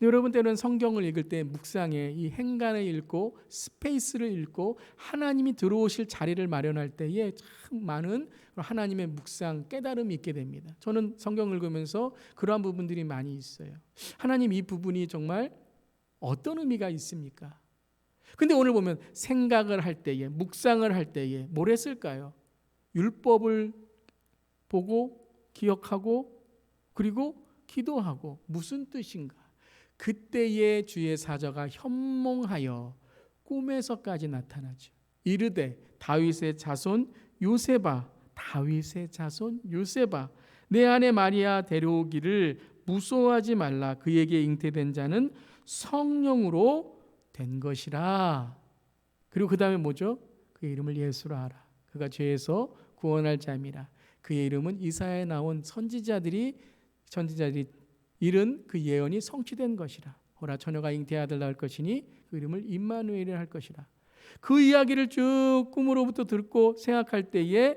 여러분 때로는 성경을 읽을 때 묵상에 이 행간을 읽고 스페이스를 읽고 하나님이 들어오실 자리를 마련할 때에 참 많은 하나님의 묵상 깨달음이 있게 됩니다. 저는 성경을 읽으면서 그러한 부분들이 많이 있어요. 하나님 이 부분이 정말 어떤 의미가 있습니까? 근데 오늘 보면 생각을 할 때에 묵상을 할 때에 뭘 했을까요? 율법을 보고 기억하고 그리고 기도하고 무슨 뜻인가? 그때에 주의 사자가 현몽하여 꿈에서까지 나타나죠. 이르되 다윗의 자손 요셉아, 다윗의 자손 요셉아, 내 아내 마리아 데려오기를 무서워하지 말라. 그에게 잉태된 자는 성령으로 된 것이라. 그리고 그 다음에 뭐죠? 그의 이름을 예수라 하라. 그가 죄에서 구원할 자임이라. 그의 이름은 이사야에 나온 선지자들이 이른 그 예언이 성취된 것이라. 보라 처녀가 잉태의 아들 낳을 것이니 그 이름을 임마누엘이라 할 것이라. 그 이야기를 쭉 꿈으로부터 듣고 생각할 때에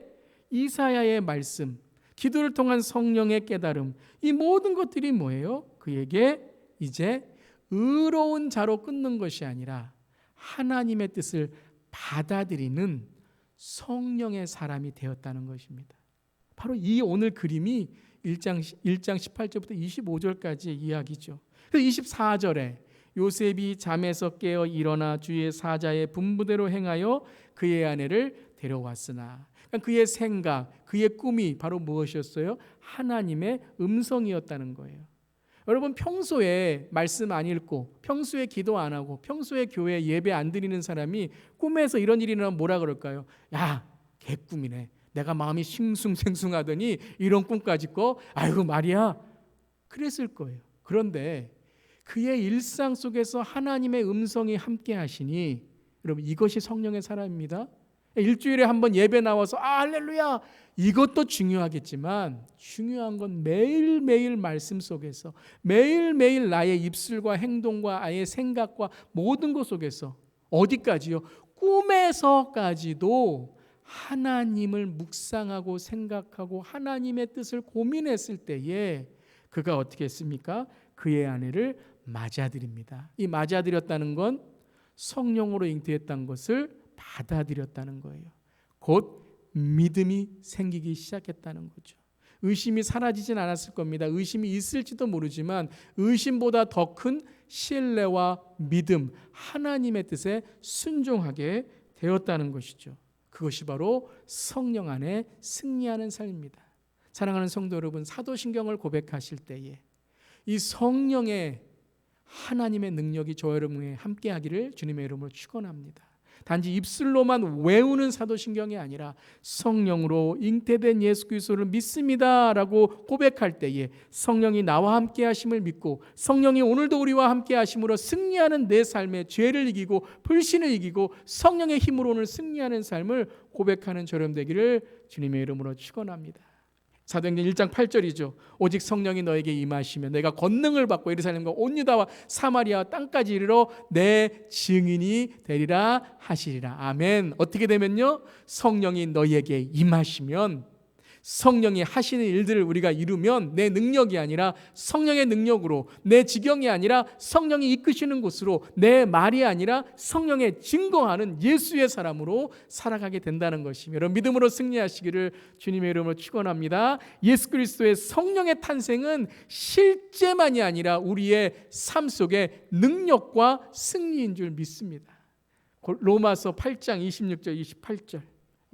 이사야의 말씀, 기도를 통한 성령의 깨달음, 이 모든 것들이 뭐예요? 그에게 이제 의로운 자로 끊는 것이 아니라 하나님의 뜻을 받아들이는 성령의 사람이 되었다는 것입니다. 바로 이 오늘 그림이 1장 18절부터 25절까지의 이야기죠. 그래서 24절에 요셉이 잠에서 깨어 일어나 주의 사자의 분부대로 행하여 그의 아내를 데려왔으나, 그러니까 그의 생각, 그의 꿈이 바로 무엇이었어요? 하나님의 음성이었다는 거예요. 여러분 평소에 말씀 안 읽고 평소에 기도 안 하고 평소에 교회 예배 안 드리는 사람이 꿈에서 이런 일이 일어나면 뭐라 그럴까요? 야, 개꿈이네. 내가 마음이 싱숭생숭하더니 이런 꿈까지 꿔? 아이고 말이야. 그랬을 거예요. 그런데 그의 일상 속에서 하나님의 음성이 함께 하시니, 여러분 이것이 성령의 사람입니다. 일주일에 한 번 예배 나와서 할렐루야, 이것도 중요하겠지만 중요한 건 매일매일 말씀 속에서 매일매일 나의 입술과 행동과 나의 생각과 모든 것 속에서 어디까지요? 꿈에서까지도 하나님을 묵상하고 생각하고 하나님의 뜻을 고민했을 때에 그가 어떻게 했습니까? 그의 아내를 맞아들입니다. 이 맞아들였다는 건 성령으로 잉태했다는 것을 받아들였다는 거예요. 곧 믿음이 생기기 시작했다는 거죠. 의심이 사라지진 않았을 겁니다. 의심이 있을지도 모르지만 의심보다 더 큰 신뢰와 믿음, 하나님의 뜻에 순종하게 되었다는 것이죠. 그것이 바로 성령 안에 승리하는 삶입니다. 사랑하는 성도 여러분, 사도신경을 고백하실 때에 이 성령의 하나님의 능력이 저 여러분에 함께하기를 주님의 이름으로 축원합니다. 단지 입술로만 외우는 사도신경이 아니라 성령으로 잉태된 예수 그리스도를 믿습니다라고 고백할 때에 성령이 나와 함께 하심을 믿고 성령이 오늘도 우리와 함께 하심으로 승리하는 내 삶의 죄를 이기고 불신을 이기고 성령의 힘으로 오늘 승리하는 삶을 고백하는 저렴 되기를 주님의 이름으로 축원합니다. 사도행전 1장 8절이죠. 오직 성령이 너에게 임하시면 내가 권능을 받고 예루살렘과 온 유다와 사마리아 땅까지 이르러 내 증인이 되리라 하시리라. 아멘. 어떻게 되면요? 성령이 너에게 임하시면, 성령이 하시는 일들을 우리가 이루면 내 능력이 아니라 성령의 능력으로, 내 지경이 아니라 성령이 이끄시는 곳으로, 내 말이 아니라 성령의 증거하는 예수의 사람으로 살아가게 된다는 것이며, 여러분 믿음으로 승리하시기를 주님의 이름으로 축원합니다. 예수 그리스도의 성령의 탄생은 실제만이 아니라 우리의 삶 속에 능력과 승리인 줄 믿습니다. 로마서 8장 26절 28절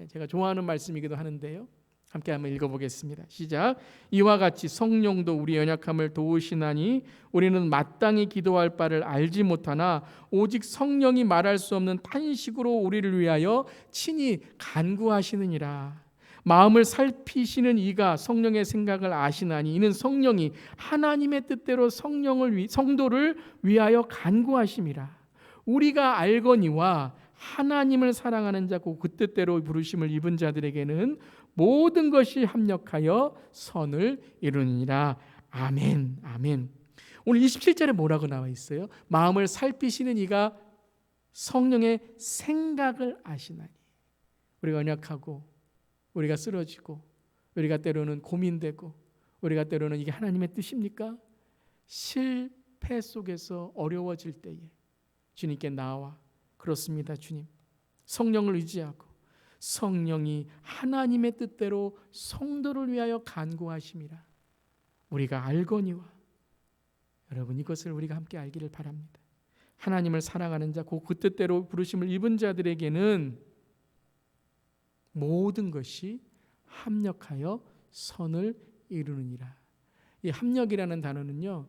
제가 좋아하는 말씀이기도 하는데요. 함께 한번 읽어보겠습니다. 시작. 이와 같이 성령도 우리 연약함을 도우시나니 우리는 마땅히 기도할 바를 알지 못하나 오직 성령이 말할 수 없는 탄식으로 우리를 위하여 친히 간구하시느니라. 마음을 살피시는 이가 성령의 생각을 아시나니 이는 성령이 하나님의 뜻대로 성도를 위하여 간구하심이라. 우리가 알거니와 하나님을 사랑하는 자고 그 뜻대로 부르심을 입은 자들에게는 모든 것이 합력하여 선을 이루느니라. 아멘. 아멘. 오늘 27절에 뭐라고 나와 있어요? 마음을 살피시는 이가 성령의 생각을 아시나니. 우리가 연약하고 우리가 쓰러지고 우리가 때로는 고민되고 우리가 때로는 이게 하나님의 뜻입니까? 실패 속에서 어려워질 때에 주님께 나와 그렇습니다 주님, 성령을 의지하고 성령이 하나님의 뜻대로 성도를 위하여 간구하심이라. 우리가 알거니와. 여러분, 이것을 우리가 함께 알기를 바랍니다. 하나님을 사랑하는 자, 그 뜻대로 부르심을 입은 자들에게는 모든 것이 합력하여 선을 이루느니라. 이 합력이라는 단어는요,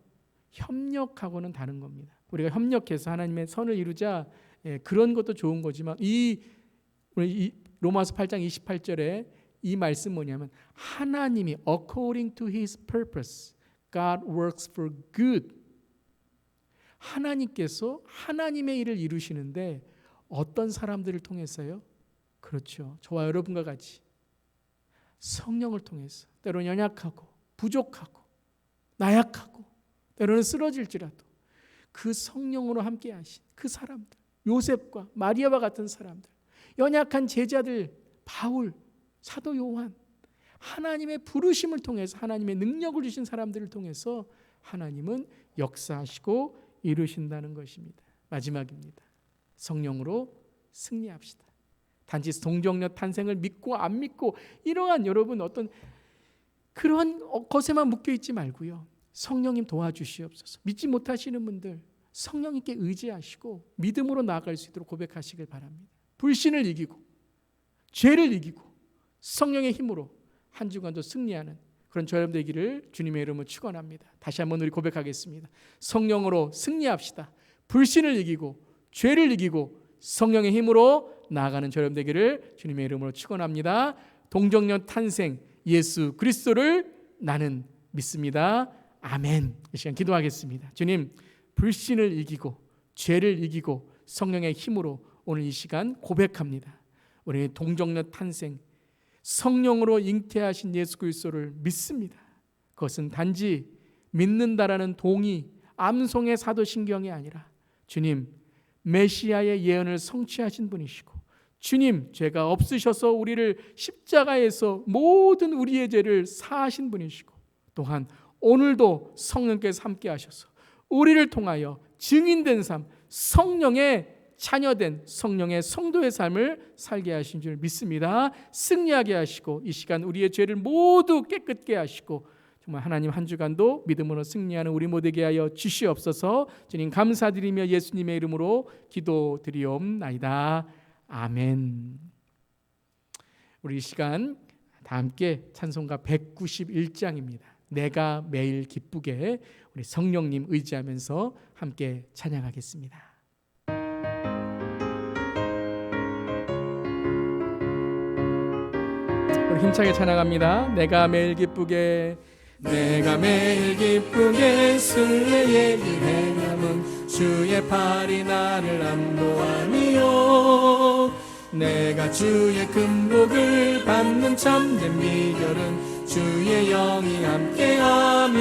협력하고는 다른 겁니다. 우리가 협력해서 하나님의 선을 이루자, 그런 것도 좋은 거지만 이 로마서 8장 28절에 이 말씀 뭐냐면 하나님이 according to his purpose God works for good. 하나님께서 하나님의 일을 이루시는데 어떤 사람들을 통해서요? 그렇죠, 저와 여러분과 같이 성령을 통해서 때로는 연약하고 부족하고 나약하고 때로는 쓰러질지라도 그 성령으로 함께 하신 그 사람들, 요셉과 마리아와 같은 사람들, 연약한 제자들, 바울, 사도 요한, 하나님의 부르심을 통해서 하나님의 능력을 주신 사람들을 통해서 하나님은 역사하시고 이루신다는 것입니다. 마지막입니다. 성령으로 승리합시다. 단지 동정녀 탄생을 믿고 안 믿고 이러한 여러분 어떤 그러한 것에만 묶여 있지 말고요, 성령님 도와주시옵소서. 믿지 못하시는 분들 성령님께 의지하시고 믿음으로 나아갈 수 있도록 고백하시길 바랍니다. 불신을 이기고 죄를 이기고 성령의 힘으로 한 주간도 승리하는 그런 저 여러분 되기를 주님의 이름으로 축원합니다. 다시 한번 우리 고백하겠습니다. 성령으로 승리합시다. 불신을 이기고 죄를 이기고 성령의 힘으로 나아가는 저 여러분 되기를 주님의 이름으로 축원합니다. 동정녀 탄생 예수 그리스도를 나는 믿습니다. 아멘. 이 시간 기도하겠습니다. 주님, 불신을 이기고 죄를 이기고 성령의 힘으로 오늘 이 시간 고백합니다. 우리 동정녀 탄생 성령으로 잉태하신 예수 그리스도를 믿습니다. 그것은 단지 믿는다라는 동의, 암송의 사도신경이 아니라 주님, 메시아의 예언을 성취하신 분이시고 주님, 죄가 없으셔서 우리를 십자가에서 모든 우리의 죄를 사하신 분이시고 또한 오늘도 성령께서 함께 하셔서 우리를 통하여 증인된 삶, 성령의 자녀된 성령의 성도의 삶을 살게 하신 줄 믿습니다. 승리하게 하시고 이 시간 우리의 죄를 모두 깨끗게 하시고 정말 하나님 한 주간도 믿음으로 승리하는 우리 모두에게 하여 주시옵소서. 주님 감사드리며 예수님의 이름으로 기도드리옵나이다. 아멘. 우리 이 시간 다 함께 찬송가 191장입니다. 내가 매일 기쁘게, 우리 성령님 의지하면서 함께 찬양하겠습니다. 우리 힘차게 찬양합니다. 내가 매일 기쁘게, 내가 매일 기쁘게 순례의 일행함은 주의 팔이 나를 안보하니요. 내가 주의 금복을 받는 참된 비결은 주의 영이 함께함이라.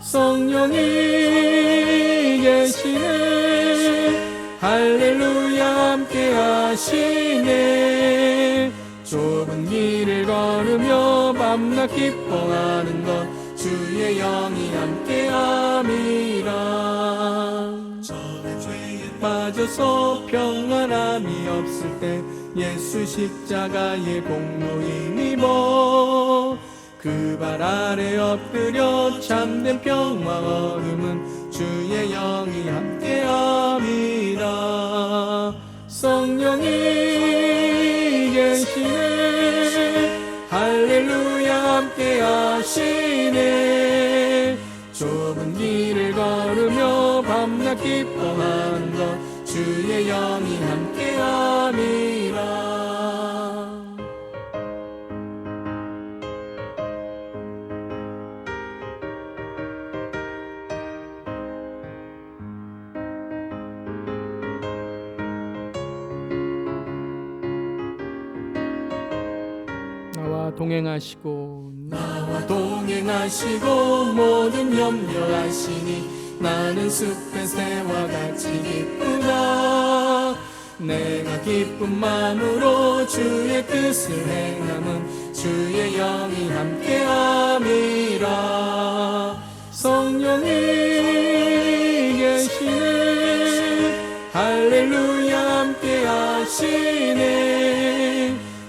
성령이 계시네, 할렐루야 함께하시네. 좁은 길을 걸으며 밤낮 기뻐하는 것 주의 영이 함께함이라. 빠져서 평안함이 없을 때 예수 십자가의 공로 힘입어 그 발 아래 엎드려 참된 평화 얻음은 주의 영이 함께함이라. 성령이 계시네, 기뻐하는 것 주의 영이 함께함이라. 나와 동행하시고 모든 염려하시니 나는 숲의 새와 같이 기쁘다. 내가 기쁜 마음으로 주의 뜻을 행함은 주의 영이 함께함이라. 성령이 계시네 할렐루야 함께하시네.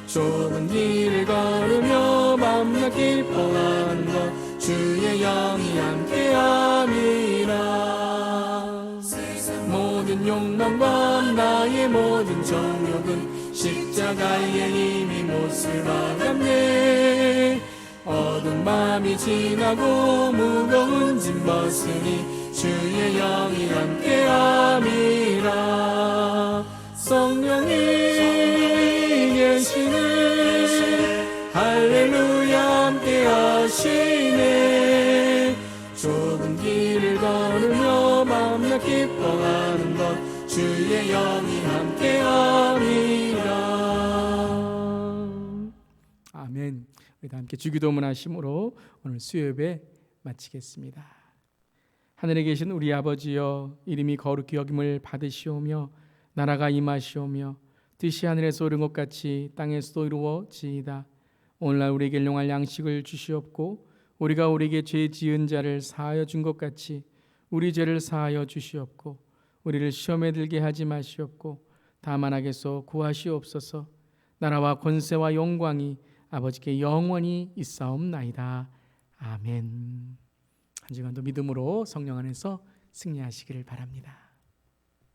좁은 길을 걸으며 밤낮 기뻐하는 것 주의 영이 함께함이라. 모든 욕망과 나의 모든 정욕은 십자가에 이미 못을 박았네. 어두운 밤이 지나고 무거운 짐 벗으니 주의 영이 함께함이라. 성령이 계시네 할렐루야 함께하시네. 좁은 길을 걸으며 밤낮 기뻐하는 것 주의 영이 함께함이라. 아멘. 우리 다 함께 주기도문 하심으로 오늘 수요예배 마치겠습니다. 하늘에 계신 우리 아버지여, 이름이 거룩히 여김을 받으시오며 나라가 임하시오며 뜻이 하늘에서 오른 것 같이 땅에서도 이루어지이다. 오늘날 우리에게 일용할 양식을 주시옵고 우리가 우리에게 죄 지은 자를 사하여 준 것 같이 우리 죄를 사하여 주시옵고 우리를 시험에 들게 하지 마시옵고 다만 악에서 구하시옵소서. 나라와 권세와 영광이 아버지께 영원히 있사옵나이다. 아멘. 한 주간도 믿음으로 성령 안에서 승리하시기를 바랍니다.